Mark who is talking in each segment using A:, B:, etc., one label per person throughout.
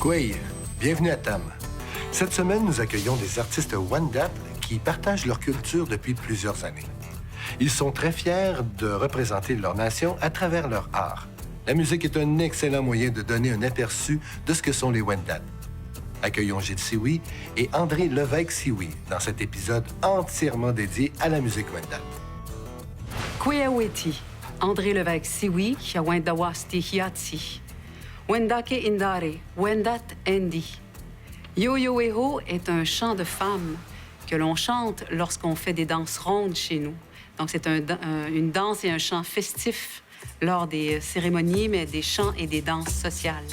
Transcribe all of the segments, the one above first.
A: Kwei, bienvenue à Tam. Cette semaine, nous accueillons des artistes Wendat qui partagent leur culture depuis plusieurs années. Ils sont très fiers de représenter leur nation à travers leur art. La musique est un excellent moyen de donner un aperçu de ce que sont les Wendat. Accueillons Gilles Sioui et André Levesque-Sioui dans cet épisode entièrement dédié à la musique Wendat.
B: Kweyaweti, André Levesque-Sioui, Wendawasti Hiatsi. Wendake Indare, Wendat Endi. Yo-Yo-Eho est un chant de femmes que l'on chante lorsqu'on fait des danses rondes chez nous. Donc, c'est une danse et un chant festif lors des cérémonies, mais des chants et des danses sociales.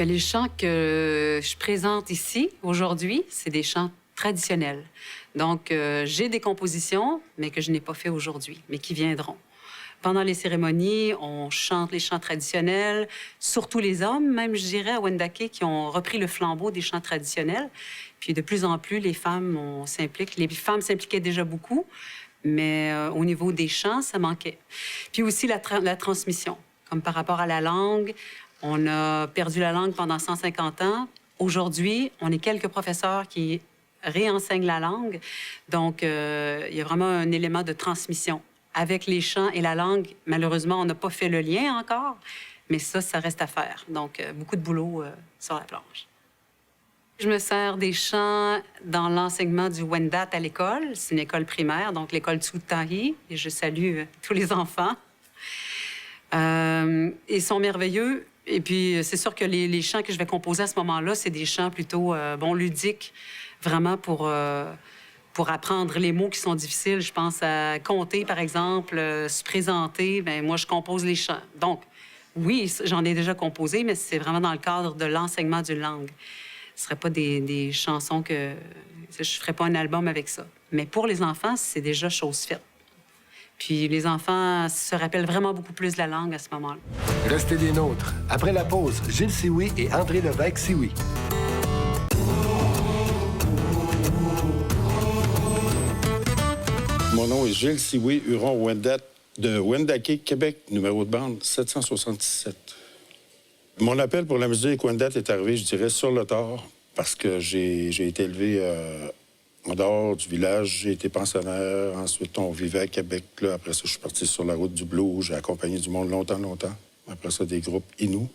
B: Les chants que je présente ici, aujourd'hui, c'est des chants traditionnels. Donc, j'ai des compositions, mais que je n'ai pas fait aujourd'hui, mais qui viendront. Pendant les cérémonies, on chante les chants traditionnels, surtout les hommes, même, je dirais, à Wendake, qui ont repris le flambeau des chants traditionnels. Puis, de plus en plus, les femmes s'impliquent. Les femmes s'impliquaient déjà beaucoup, mais au niveau des chants, ça manquait. Puis aussi, la transmission, comme par rapport à la langue. On a perdu la langue pendant 150 ans. Aujourd'hui, on est quelques professeurs qui réenseignent la langue. Donc, il y a vraiment un élément de transmission. Avec les chants et la langue, malheureusement, on n'a pas fait le lien encore, mais ça reste à faire. Donc, beaucoup de boulot sur la planche. Je me sers des chants dans l'enseignement du Wendat à l'école. C'est une école primaire, donc l'école Tsutahi. Et je salue tous les enfants. Ils sont merveilleux. Et puis, c'est sûr que les chants que je vais composer à ce moment-là, c'est des chants plutôt ludiques, vraiment pour pour apprendre les mots qui sont difficiles. Je pense à compter, par exemple, se présenter. Bien, moi, je compose les chants. Donc, oui, j'en ai déjà composé, mais c'est vraiment dans le cadre de l'enseignement d'une langue. Ce ne serait pas des chansons que... Je ne ferais pas un album avec ça. Mais pour les enfants, c'est déjà chose faite. Puis les enfants se rappellent vraiment beaucoup plus de la langue à ce moment-là.
A: Restez des nôtres. Après la pause, Gilles Sioui et André Levesque-Sioui.
C: Mon nom est Gilles Sioui, Huron-Wendat, de Wendake, Québec, numéro de bande 777. Mon appel pour la musique Wendat est arrivé, je dirais, sur le tard, parce que j'ai été élevé en dehors du village. J'ai été pensionnaire. Ensuite, on vivait à Québec. Là. Après ça, je suis parti sur la route du blues. J'ai accompagné du monde longtemps. Après ça, des groupes Inuits.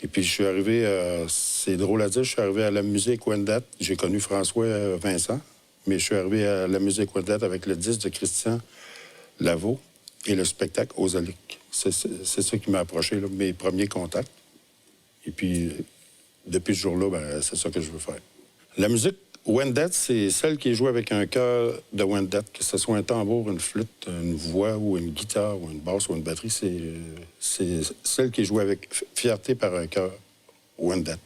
C: Et puis, je suis arrivé, c'est drôle à dire, je suis arrivé à la musique Wendat. J'ai connu François Vincent, mais je suis arrivé à la musique Wendat avec le disque de Christian Lavaux et le spectacle aux Oliques. C'est ça qui m'a approché, là, mes premiers contacts. Et puis, depuis ce jour-là, ben, c'est ça que je veux faire. La musique Wendat, c'est celle qui est jouée avec un chœur de Wendat, que ce soit un tambour, une flûte, une voix ou une guitare ou une basse ou une batterie. C'est celle qui est jouée avec fierté par un chœur Wendat.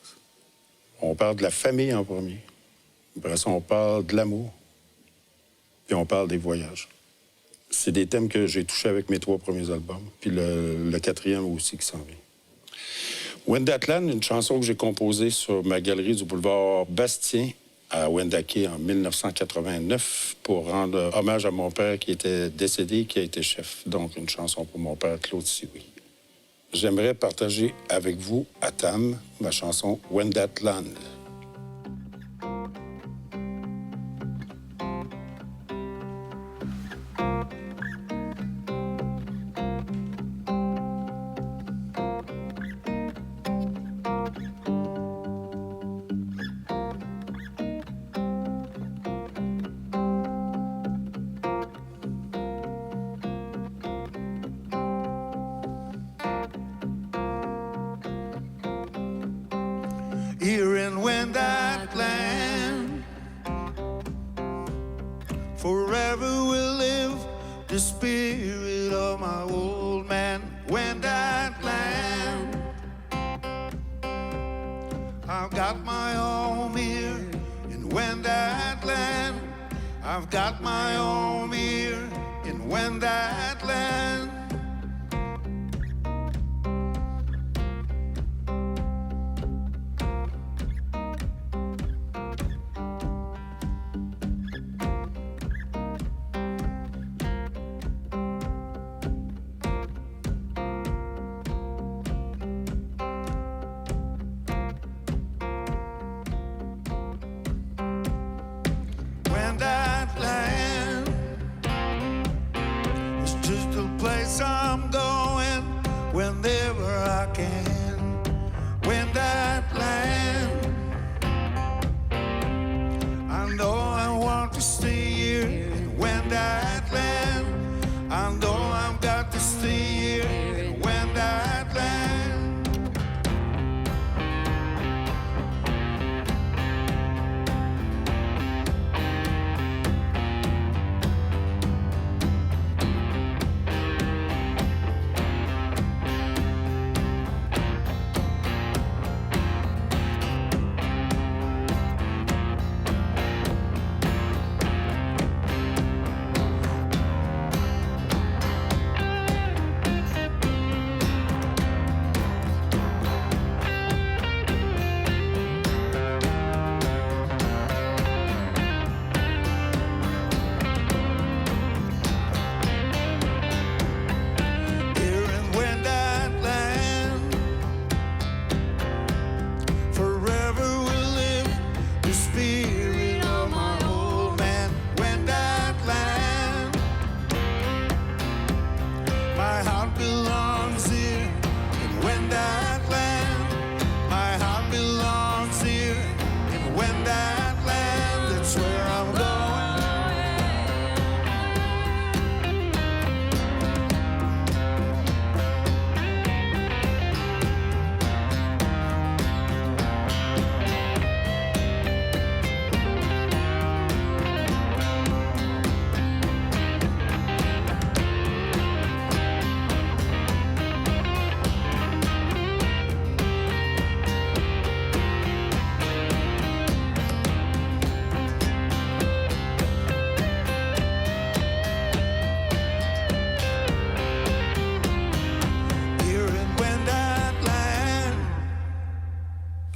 C: On parle de la famille en premier. Après ça, on parle de l'amour. Puis on parle des voyages. C'est des thèmes que j'ai touchés avec mes 3 premiers albums. Puis le 4e aussi qui s'en vient. Wendatland, une chanson que j'ai composée sur ma galerie du boulevard Bastien à Wendake en 1989 pour rendre hommage à mon père qui était décédé, qui a été chef. Donc, une chanson pour mon père, Claude Sioui. J'aimerais partager avec vous, à Tam, ma chanson Wendatland.
D: Here in Wendatland, forever will live the spirit of my old man. Wendatland, I've got my home here in Wendatland. I've got my home here in Wendatland. Wendatland is just a place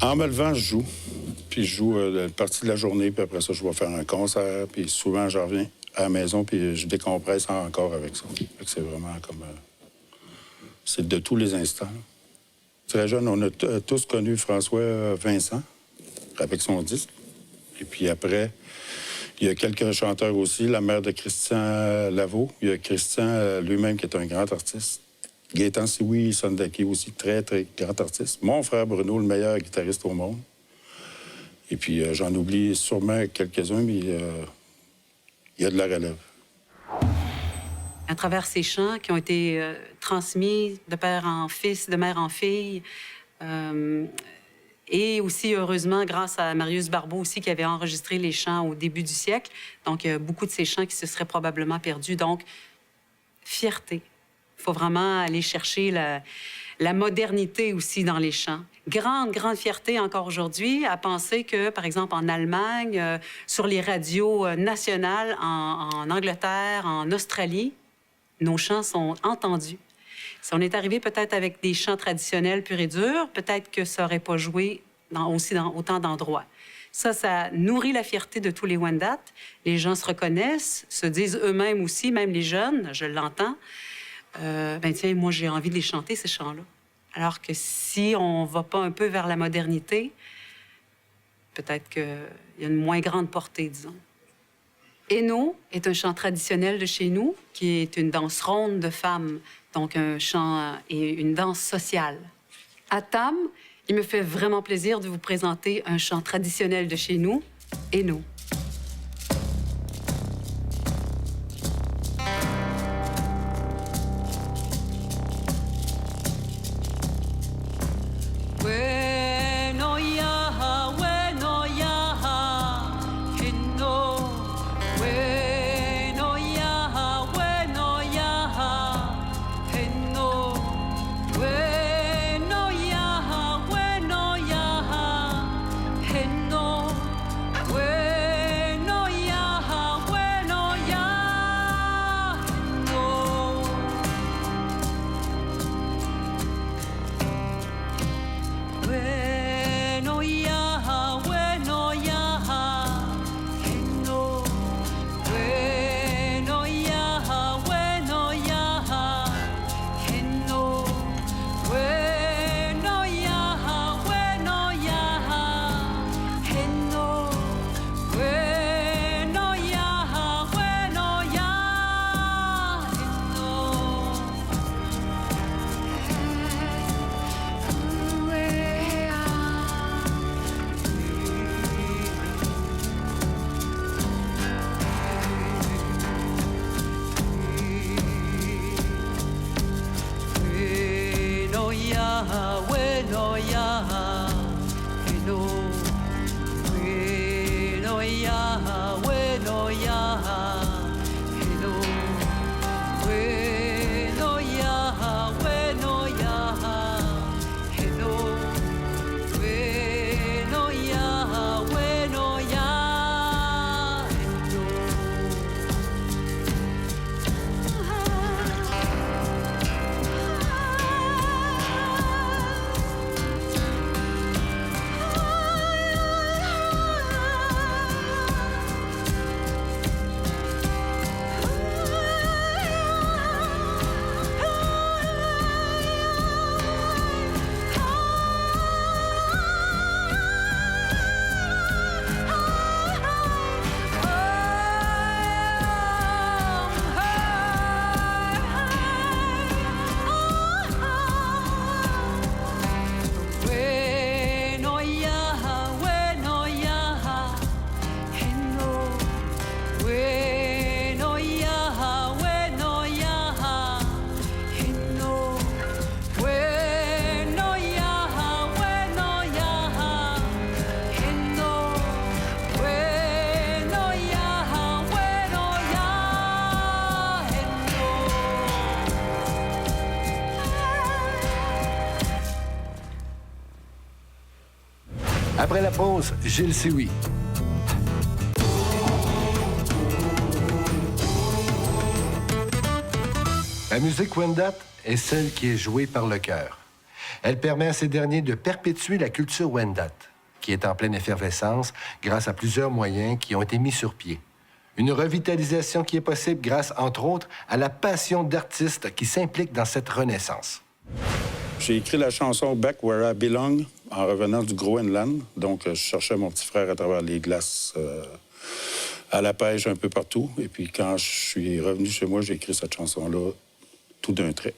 C: En me levant, je joue. Puis je joue une partie de la journée, puis après ça, je vais faire un concert. Puis souvent, je reviens à la maison, puis je décompresse encore avec ça. Fait que c'est vraiment comme... c'est de tous les instants. Très jeune, on a tous connu François Vincent, avec son disque. Et puis après, il y a quelques chanteurs aussi. La mère de Christian Lavaux. Il y a Christian lui-même, qui est un grand artiste. Gaétan Sioui, Sondaki aussi, très, très grand artiste. Mon frère Bruno, le meilleur guitariste au monde. Et puis, j'en oublie sûrement quelques-uns, mais il y a de la relève.
B: À travers ces chants qui ont été transmis de père en fils, de mère en fille, et aussi, heureusement, grâce à Marius Barbeau aussi, qui avait enregistré les chants au début du siècle. Donc, il y a beaucoup de ces chants qui se seraient probablement perdus. Donc, fierté. Il faut vraiment aller chercher la modernité aussi dans les chants. Grande fierté encore aujourd'hui à penser que, par exemple, en Allemagne, sur les radios nationales, en Angleterre, en Australie, nos chants sont entendus. Si on est arrivé peut-être avec des chants traditionnels purs et durs, peut-être que ça n'aurait pas joué dans autant d'endroits. Ça nourrit la fierté de tous les Wendat. Les gens se reconnaissent, se disent eux-mêmes aussi, même les jeunes, je l'entends. Ben tiens, moi, j'ai envie de les chanter, ces chants-là. Alors que si on ne va pas un peu vers la modernité, peut-être qu'il y a une moins grande portée, disons. Hainaut est un chant traditionnel de chez nous, qui est une danse ronde de femmes, donc un chant et une danse sociale. À Tam, il me fait vraiment plaisir de vous présenter un chant traditionnel de chez nous, Hainaut.
A: Après la pause, Gilles Sioui. La musique Wendat est celle qui est jouée par le cœur. Elle permet à ces derniers de perpétuer la culture Wendat, qui est en pleine effervescence grâce à plusieurs moyens qui ont été mis sur pied. Une revitalisation qui est possible grâce, entre autres, à la passion d'artistes qui s'impliquent dans cette renaissance.
C: J'ai écrit la chanson « Back Where I Belong » en revenant du Groenland. Donc, je cherchais mon petit frère à travers les glaces, à la pêche, un peu partout. Et puis, quand je suis revenu chez moi, j'ai écrit cette chanson-là tout d'un trait.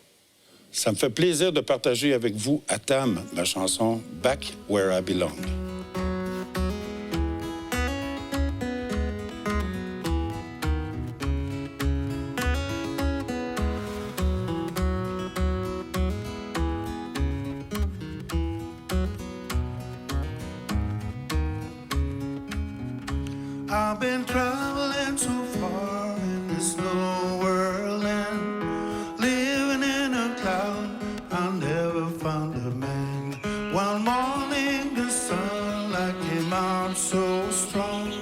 C: Ça me fait plaisir de partager avec vous, à Tam, ma chanson « Back Where I Belong ».
D: I've been traveling so far in this little world and living in a cloud. I never found a man. One morning the sunlight came out so strong.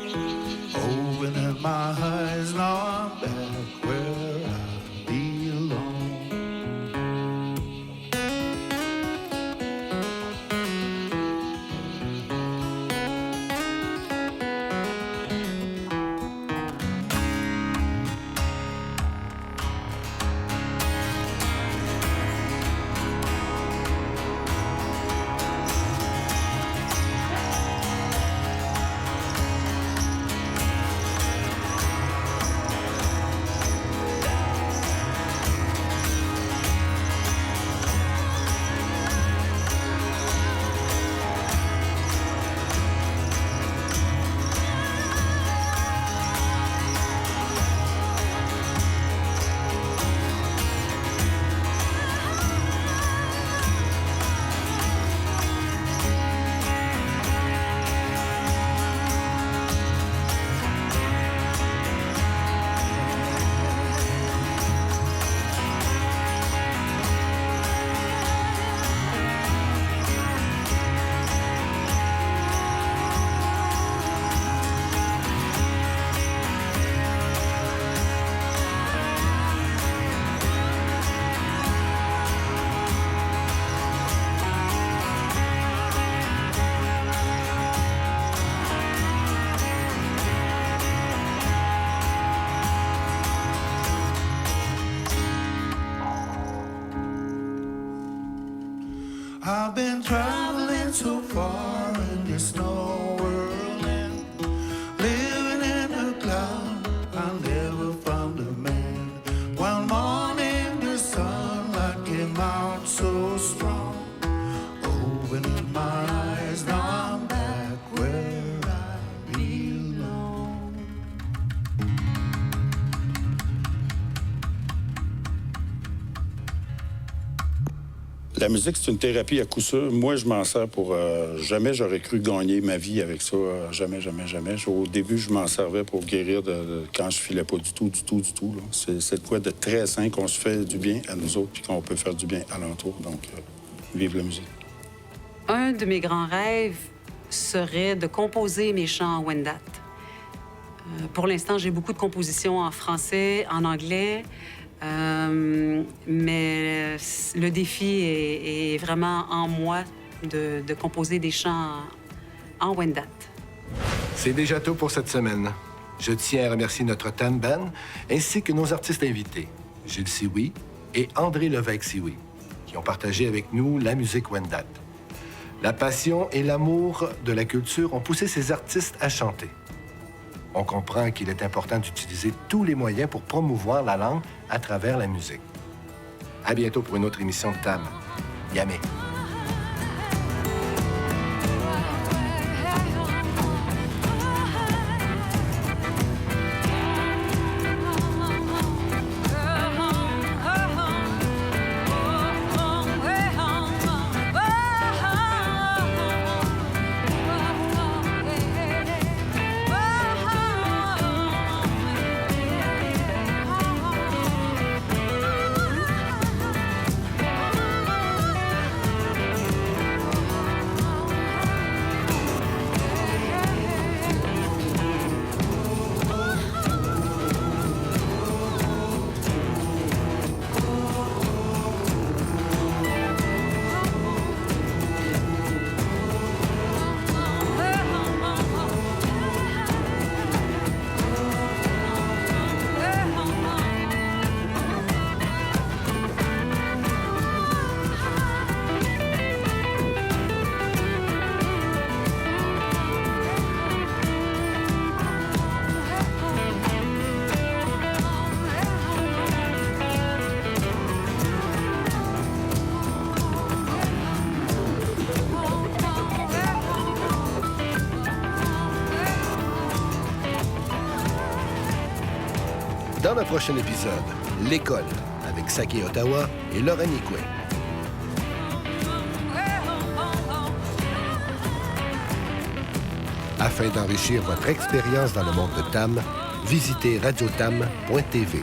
D: Opening my eyes, now I'm back where I belong. I've been traveling so far in this snow world and living in a cloud. I never found a man. One morning the sunlight came out so strong. Opening my eyes, now I'm back where I belong.
C: La musique, c'est une thérapie à coup sûr. Moi, je m'en sers pour... jamais j'aurais cru gagner ma vie avec ça. Jamais, jamais, jamais. Au début, je m'en servais pour guérir quand je filais pas du tout. Là. C'est de quoi de très sain qu'on se fait du bien à nous autres puis qu'on peut faire du bien alentour. Donc, vive la musique.
B: Un de mes grands rêves serait de composer mes chants en Wendat. Pour l'instant, j'ai beaucoup de compositions en français, en anglais. Mais le défi est vraiment en moi de composer des chants en Wendat.
A: C'est déjà tout pour cette semaine. Je tiens à remercier notre Tam Band ainsi que nos artistes invités, Gilles Sioui et André Levesque-Sioui, qui ont partagé avec nous la musique Wendat. La passion et l'amour de la culture ont poussé ces artistes à chanter. On comprend qu'il est important d'utiliser tous les moyens pour promouvoir la langue à travers la musique. À bientôt pour une autre émission de Tam. Yamé. Dans le prochain épisode, l'école avec Saki Ottawa et Lauren Icoué. Afin d'enrichir votre expérience dans le monde de TAM, visitez radiotam.tv.